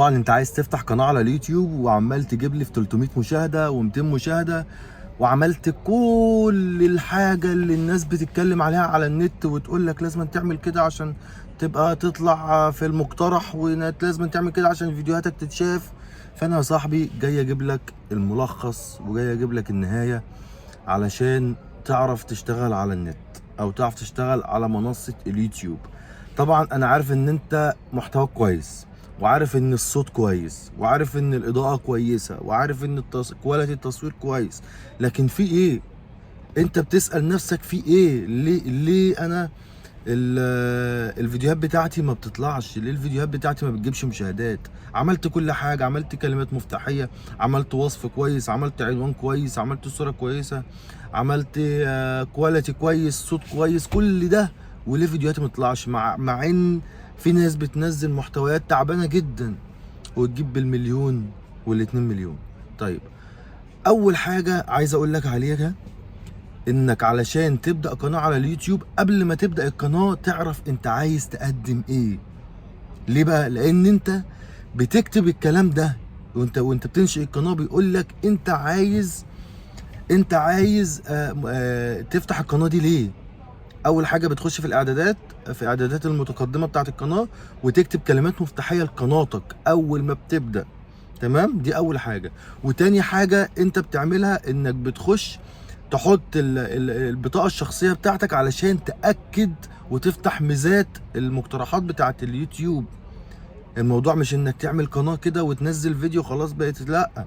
طبعا انت عايز تفتح قناه على اليوتيوب وعمال تجيب لي في 300 مشاهده و200 مشاهده، وعملت كل الحاجه اللي الناس بتتكلم عليها على النت وتقول لك لازم تعمل كده عشان تبقى تطلع في المقترح، ولازم تعمل كده عشان فيديوهاتك تتشاف. فانا يا صاحبي جاي اجيب لك الملخص وجاي اجيب لك النهايه علشان تعرف تشتغل على النت او تعرف تشتغل على منصه اليوتيوب. طبعا انا عارف ان انت محتواك كويس، وعارف ان الصوت كويس، وعارف ان الاضاءة كويسة، وعارف ان كواليتي التصوير كويس، لكن في ايه؟ انت بتسأل نفسك في ايه؟ ليه انا الفيديوهات بتاعتي ما بتطلعش؟ ليه الفيديوهات بتاعتي ما بتجيبش مشاهدات؟ عملت كل حاجة، عملت كلمات مفتاحية، عملت وصف كويس، عملت عنوان كويس، عملت صورة كويسة، عملت كواليتي كويس، صوت كويس، كل ده، وليه فيديوهاتي ما تطلعش؟ مع ان في ناس بتنزل محتويات تعبانة جدا وتجيب بالمليون والاتنين مليون. طيب، اول حاجة عايز اقول لك عليها انك علشان تبدأ قناة على اليوتيوب، قبل ما تبدأ القناة تعرف انت عايز تقدم ايه. ليه بقى؟ لان انت بتكتب الكلام ده وانت بتنشئ القناة، بيقول لك انت عايز تفتح القناة دي ليه. اول حاجة بتخش في الاعدادات، في اعدادات المتقدمة بتاعت القناة، وتكتب كلمات مفتاحية لقناتك اول ما بتبدأ. تمام، دي اول حاجة. وتاني حاجة انت بتعملها انك بتخش تحط البطاقة الشخصية بتاعتك علشان تأكد وتفتح ميزات المقترحات بتاعت اليوتيوب. الموضوع مش انك تعمل قناة كده وتنزل فيديو خلاص بقت، لا،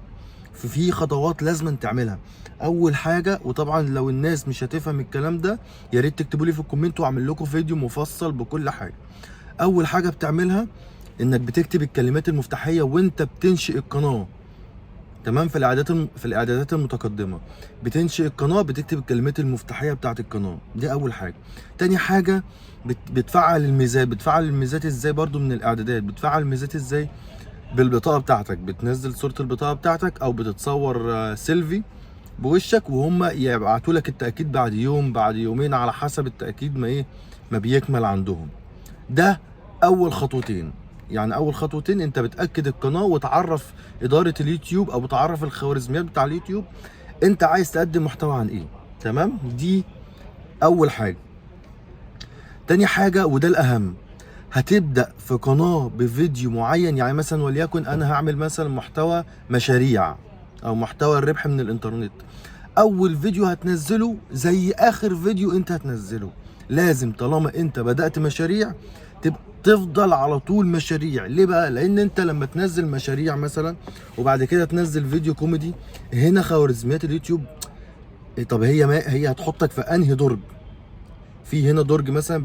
في خطوات لازم تعملها. اول حاجة، وطبعا لو الناس مش هتفهم الكلام ده يا ريت تكتبوا لي في الكومنت واعمل لكم فيديو مفصل بكل حاجة. اول حاجة بتعملها انك بتكتب الكلمات المفتاحية وانت بتنشئ القناة. تمام، في الاعدادات المتقدمه بتنشئ القناه، بتكتب الكلمات المفتاحيه بتاعه القناه. دي اول حاجه. تاني حاجه بتفعل الميزات. بتفعل الميزات ازاي؟ برضو من الاعدادات. بتفعل الميزات ازاي؟ بالبطاقه بتاعتك، بتنزل صوره البطاقه بتاعتك او بتتصور سيلفي بوشك، وهم يبعتوا لك التاكيد بعد يوم بعد يومين على حسب التاكيد ما بيكمل عندهم. ده اول خطوتين. يعني اول خطوتين انت بتاكد القناه وتعرف اداره اليوتيوب او بتعرف الخوارزميات بتاع اليوتيوب انت عايز تقدم محتوى عن ايه. تمام، دي اول حاجه. تاني حاجه وده الاهم، هتبدا في قناه بفيديو معين. يعني مثلا وليكن انا هعمل مثلا محتوى مشاريع او محتوى الربح من الانترنت. اول فيديو هتنزله زي اخر فيديو انت هتنزله. لازم طالما انت بدأت مشاريع تفضل على طول مشاريع. ليه بقى؟ لان انت لما تنزل مشاريع مثلا وبعد كده تنزل فيديو كوميدي، هنا خوارزميات اليوتيوب طب هي هتحطك في انهي درج؟ في هنا درج مثلا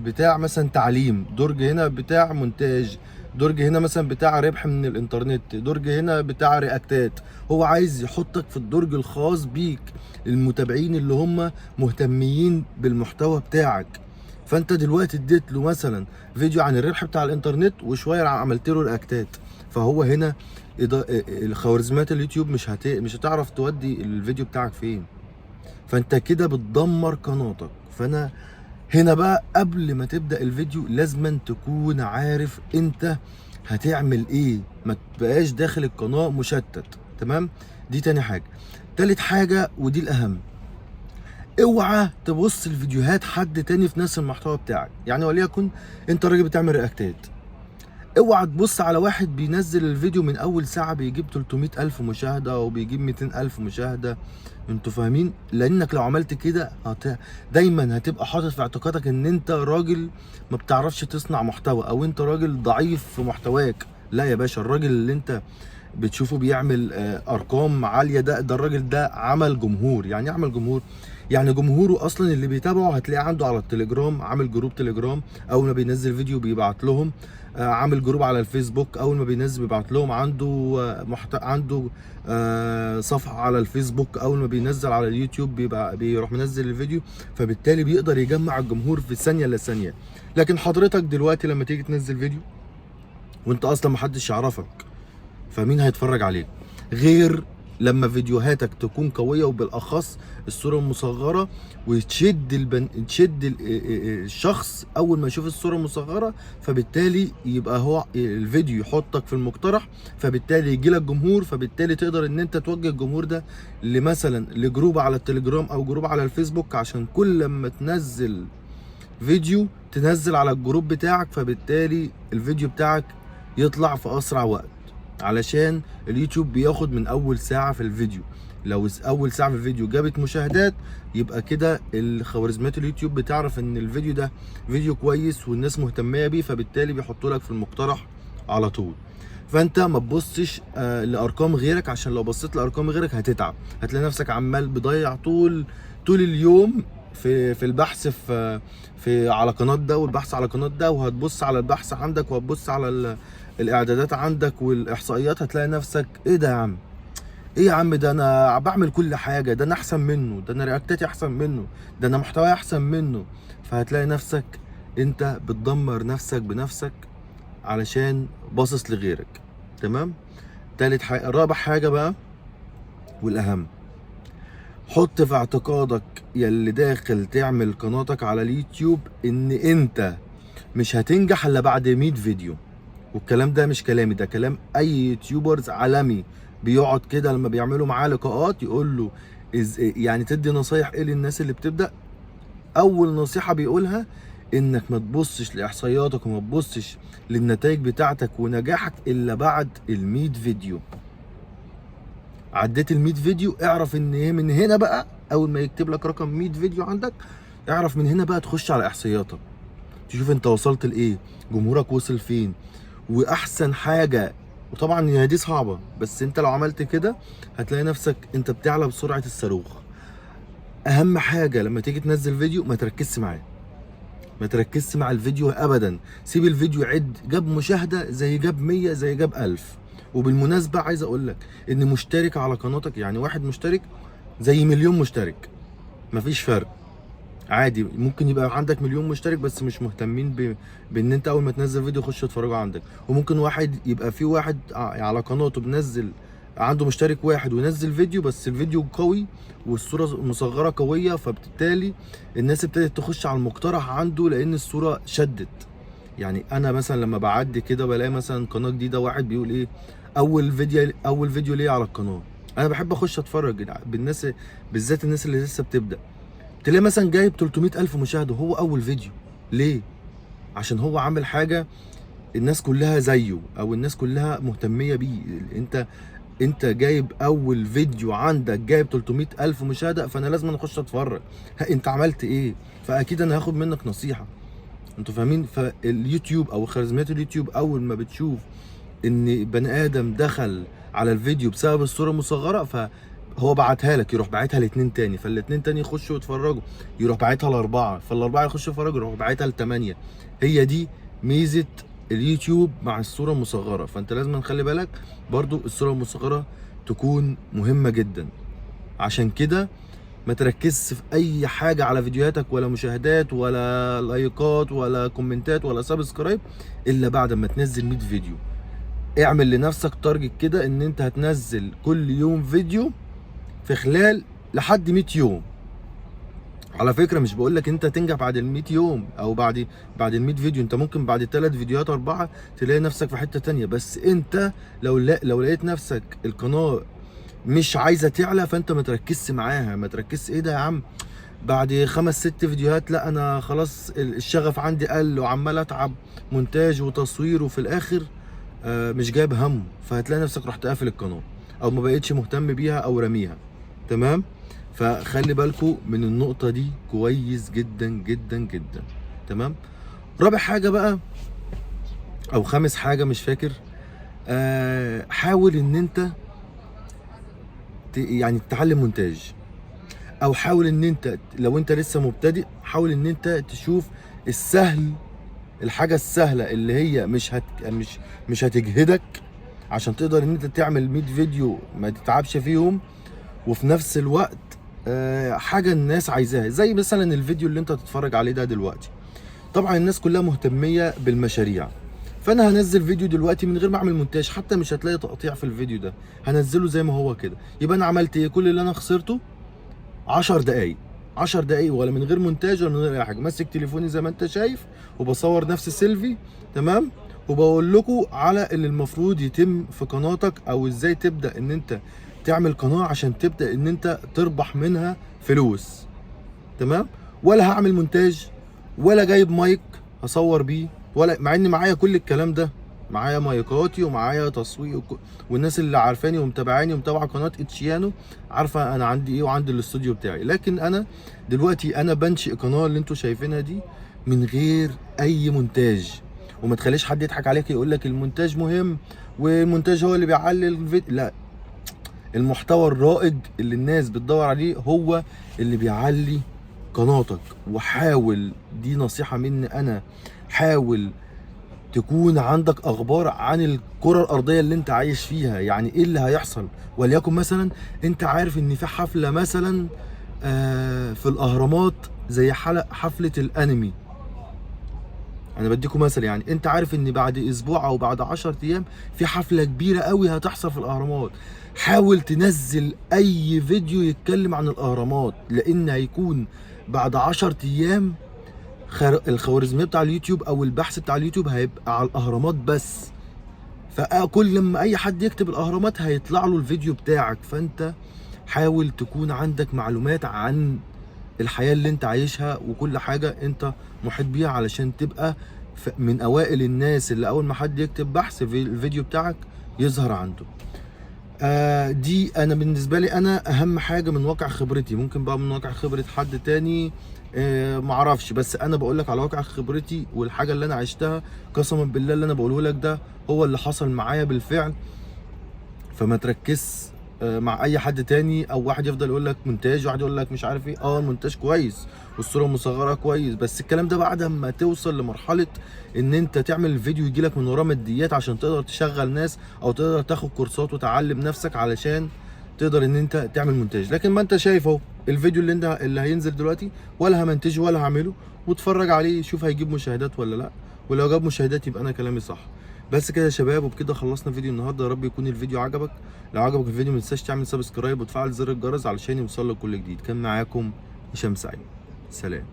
بتاع مثلا تعليم، درج هنا بتاع مونتاج، درج هنا مثلا بتاع ربح من الانترنت، درج هنا بتاع رياكتات. هو عايز يحطك في الدرج الخاص بيك، المتابعين اللي هم مهتمين بالمحتوى بتاعك. فانت دلوقتي اديت له مثلا فيديو عن الربح بتاع الانترنت وشويه عملت له رياكتات، فهو هنا الخوارزميات اليوتيوب مش هتعرف تودي الفيديو بتاعك فين. فانت كده بتدمر قناتك. فانا هنا بقى قبل ما تبدأ الفيديو لازما تكون عارف انت هتعمل ايه، ما تبقاش داخل القناة مشتت. تمام، دي تاني حاجة. تالت حاجة ودي الاهم، اوعى تبص الفيديوهات حد تاني في نفس المحتوى بتاعك. يعني وليكن انت راجل بتعمل رياكتات، اوعى تبص على واحد بينزل الفيديو من اول ساعة بيجيب 300 الف مشاهدة وبيجيب 200 الف مشاهدة. انتوا فاهمين؟ لانك لو عملت كده دايما هتبقى حاطط في اعتقادك ان انت راجل ما بتعرفش تصنع محتوى، او انت راجل ضعيف في محتواك. لا يا باشا، الراجل اللي انت بتشوفه بيعمل ارقام عاليه، ده الراجل ده عمل جمهور. يعني عمل جمهور، يعني جمهوره اصلا اللي بيتابعه هتلاقيه عنده على التليجرام، عامل جروب تليجرام، اول ما بينزل فيديو بيبعت لهم. عامل جروب على الفيسبوك، اول ما بينزل بيبعت لهم. عنده عنده صفحه على الفيسبوك، اول ما بينزل على اليوتيوب بيروح منزل الفيديو. فبالتالي بيقدر يجمع الجمهور في ثانيه الا ثانيه. لكن حضرتك دلوقتي لما تيجي تنزل فيديو وانت اصلا محدش يعرفك، فمين هيتفرج عليك غير لما فيديوهاتك تكون قويه، وبالاخص الصوره المصغره، وتشد الشخص اول ما يشوف الصوره المصغره، فبالتالي يبقى هو الفيديو يحطك في المقترح، فبالتالي يجي لك جمهور، فبالتالي تقدر ان انت توجه الجمهور ده مثلا لجروب على التليجرام او جروب على الفيسبوك، عشان كل لما تنزل فيديو تنزل على الجروب بتاعك، فبالتالي الفيديو بتاعك يطلع في اسرع وقت. علشان اليوتيوب بياخد من اول ساعة في الفيديو، لو اول ساعة في الفيديو جابت مشاهدات، يبقى كده الخوارزميات اليوتيوب بتعرف ان الفيديو ده فيديو كويس والناس مهتمية بيه، فبالتالي بيحطوا لك في المقترح على طول. فانت ما تبصش لارقام غيرك، عشان لو بصيت لارقام غيرك هتتعب، هتلاقي نفسك عمال بضيع طول اليوم في البحث على قناه ده والبحث على قناه ده، وهتبص على البحث عندك، وهتبص على الاعدادات عندك والاحصائيات، هتلاقي نفسك ايه ده يا عم، ايه يا عم، ده انا بعمل كل حاجه، ده انا احسن منه، ده انا رياكتاتي احسن منه، ده انا محتواي احسن منه. فهتلاقي نفسك انت بتدمر نفسك بنفسك علشان باصص لغيرك. تمام. تالت حاجه، رابع حاجه بقى والاهم، حط في اعتقادك يلي داخل تعمل قناتك على اليوتيوب ان انت مش هتنجح الا بعد 100 فيديو. والكلام ده مش كلامي، ده كلام اي يوتيوبرز عالمي بيقعد كده لما بيعملوا معاه لقاءات يقول له يعني تدي نصايح ايه للناس اللي بتبدا. اول نصيحه بيقولها انك ما تبصش لاحصائياتك وما تبصش للنتائج بتاعتك ونجاحك الا بعد ال100 فيديو. عديت ال100 فيديو، اعرف ان ايه من هنا بقى، اول ما يكتب لك رقم 100 فيديو عندك، اعرف من هنا بقى تخش على احصائياتك، تشوف انت وصلت لايه، جمهورك وصل فين. واحسن حاجه، وطبعا هي دي صعبه، بس انت لو عملت كده هتلاقي نفسك انت بتعلى بسرعه الصاروخ. اهم حاجه لما تيجي تنزل فيديو ما تركزش معاه، ما تركزش مع الفيديو ابدا، سيب الفيديو يعد، جاب مشاهده زي جاب 100 زي جاب 1000. وبالمناسبه عايز اقول لك ان مشترك على قناتك، يعني واحد مشترك زي مليون مشترك، مفيش فرق. عادي ممكن يبقى عندك مليون مشترك بس مش مهتمين بان انت اول ما تنزل فيديو يخش يتفرجوا عندك، وممكن واحد يبقى في واحد على قناته بنزل عنده مشترك واحد وينزل فيديو، بس الفيديو قوي والصوره مصغره قويه، فبالتالي الناس ابتدت تخش على المقترح عنده لان الصوره شدت. يعني انا مثلا لما بعدي كده بلاقي مثلا قناه جديده، واحد بيقول ايه، اول فيديو ليه على القناه، انا بحب اخش اتفرج بالناس، بالذات الناس اللي لسه بتبدا، تلاقي مثلا جايب 300,000 مشاهده وهو اول فيديو. ليه؟ عشان هو عامل حاجه الناس كلها زيه او الناس كلها مهتميه بيه. انت جايب اول فيديو عندك جايب 300,000 مشاهده، فانا لازم اخش اتفرج. انت عملت ايه؟ فاكيد انا هاخد منك نصيحه. انتوا فاهمين؟ فاليوتيوب او خوارزميات اليوتيوب اول ما بتشوف ان بني ادم دخل على الفيديو بسبب الصوره المصغره، فهو بعتها لك، يروح باعتها لاتنين تاني، فالاتنين تاني يخشوا يتفرجوا، يروح باعتها لاربعه، فالاربعه يخشوا يتفرجوا، يروح باعتها لتمانيه. هي دي ميزه اليوتيوب مع الصوره المصغره. فانت لازم نخلي بالك برضو الصوره المصغره تكون مهمه جدا. عشان كده ما تركزش في اي حاجه على فيديوهاتك، ولا مشاهدات ولا لايكات ولا كومنتات ولا سبسكرايب، الا بعد ما تنزل 100 فيديو. اعمل لنفسك تارجت كده ان انت هتنزل كل يوم فيديو في خلال لحد 100 يوم. على فكره مش بقول لك انت تنجح بعد ال 100 يوم او بعد ال 100 فيديو، انت ممكن بعد 3 فيديوهات 4 تلاقي نفسك في حته تانية. بس انت لو لقيت نفسك القناه مش عايزه تعلى، فانت ما تركزش معاها، ما تركزش ايه ده يا عم بعد 5 6 فيديوهات، لا انا خلاص الشغف عندي قل وعمال اتعب مونتاج وتصوير، وفي الاخر مش جايب همه، فهتلاقي نفسك رحت قافل القناه او ما بقتش مهتم بيها او راميها. تمام. فخلي بالكم من النقطه دي كويس جدا جدا جدا. تمام. رابع حاجه بقى او خامس حاجه مش فاكر، حاول ان انت يعني تتعلم مونتاج، او حاول ان انت لو انت لسه مبتدئ حاول ان انت تشوف السهل، الحاجه السهله اللي هي مش هتجهدك، عشان تقدر ان انت تعمل 100 فيديو ما تتعبش فيهم، وفي نفس الوقت حاجه الناس عايزاها، زي مثلا الفيديو اللي انت تتفرج عليه ده دلوقتي. طبعا الناس كلها مهتميه بالمشاريع، فانا هنزل فيديو دلوقتي من غير ما اعمل مونتاج، حتى مش هتلاقي تقطيع في الفيديو ده، هنزله زي ما هو كده. يبقى انا عملت ايه؟ كل اللي انا خسرته 10 دقايق، 10 دقايق ولا من غير مونتاج ولا من غير اي حاجه، ماسك تليفوني زي ما انت شايف وبصور نفس السيلفي، تمام، وبقول لكم على اللي المفروض يتم في قناتك، او ازاي تبدا ان انت تعمل قناه عشان تبدا ان انت تربح منها فلوس، تمام. ولا هعمل مونتاج ولا جايب مايك هصور بيه، ولا مع ان معايا كل الكلام ده، معايا مايكاتي ومعايا تصوير والناس اللي عارفاني ومتابعاني ومتابعه قناه اتشيانو عارفه انا عندي ايه وعندي الاستوديو بتاعي. لكن انا دلوقتي انا بنشئ قناه اللي انتوا شايفينها دي من غير اي مونتاج. وما تخليش حد يضحك عليك يقول لك المونتاج مهم والمونتاج هو اللي بيعلي الفيديو، لا، المحتوى الرائج اللي الناس بتدور عليه هو اللي بيعلي قناتك. وحاول، دي نصيحة مني انا، حاول تكون عندك اخبار عن الكرة الارضية اللي انت عايش فيها، يعني ايه اللي هيحصل. وليكن مثلا انت عارف ان في حفلة مثلا في الاهرامات زي حفلة الانمي، انا بديكم مثل، يعني انت عارف ان بعد اسبوع او بعد 10 ايام في حفلة كبيرة قوي هتحصل في الاهرامات. حاول تنزل اي فيديو يتكلم عن الاهرامات، لان هيكون بعد 10 ايام الخوارزمية بتاع اليوتيوب او البحث بتاع اليوتيوب هيبقى على الاهرامات بس. فكل لما اي حد يكتب الاهرامات هيطلع له الفيديو بتاعك. فانت حاول تكون عندك معلومات عن الحياة اللي انت عايشها وكل حاجة انت محيط بيها، علشان تبقى من اوائل الناس اللي اول ما حد يكتب بحث في الفيديو بتاعك يظهر عنده. دي انا بالنسبة لي انا اهم حاجة من واقع خبرتي. ممكن بقى من واقع خبرة حد تاني معرفش، بس انا بقولك على واقع خبرتي والحاجة اللي انا عشتها. قسما بالله اللي انا بقوله لك ده هو اللي حصل معايا بالفعل. فما تركز مع اي حد تاني، او واحد يفضل يقول لك مونتاج وواحد يقول لك مش عارف ايه. المونتاج كويس والصوره المصغره كويس، بس الكلام ده بعد ما توصل لمرحله ان انت تعمل الفيديو يجي لك من وراه ماديات عشان تقدر تشغل ناس او تقدر تاخد كورسات وتعلم نفسك علشان تقدر ان انت تعمل مونتاج. لكن ما انت شايف اهو الفيديو اللي هينزل دلوقتي ولا همنتجه ولا هعمله، واتفرج عليه شوف هيجيب مشاهدات ولا لا، ولو جاب مشاهدات يبقى انا كلامي صح. بس كده يا شباب، وبكده خلصنا فيديو النهارده. يا رب يكون الفيديو عجبك. لو عجبك الفيديو ما تنساش تعمل سبسكرايب وتفعل زر الجرس علشان يوصلك كل جديد. كان معاكم هشام سعيد، سلام.